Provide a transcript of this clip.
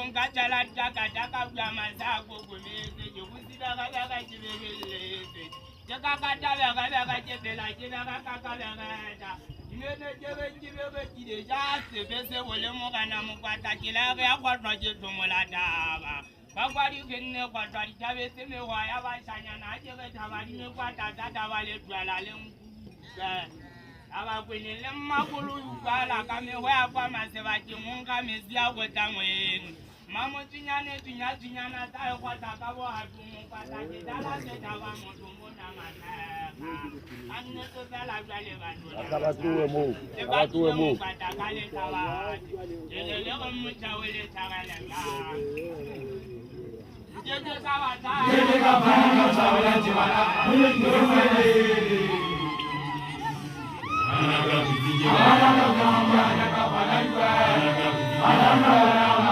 Boncatala Jacaka Yamazago, you will see the Raga Chibele. Jacaka Bela, you know, the best of Williamana Mokoatla, what Roger Tomolada. Papa, you can never try to have it in the way of a Shana, I never have any what I Aba kwenye makulu yukala kame wapa masebati munga mezia wetamweni mamo tunyana tayo kwa takabo hatumu kwa takidala setaba mutumbo na mataka anne to sala vale abatuwe mu patakale tawati elele mchawele tagala jeje sawata jeje kabana sawala jibala Ana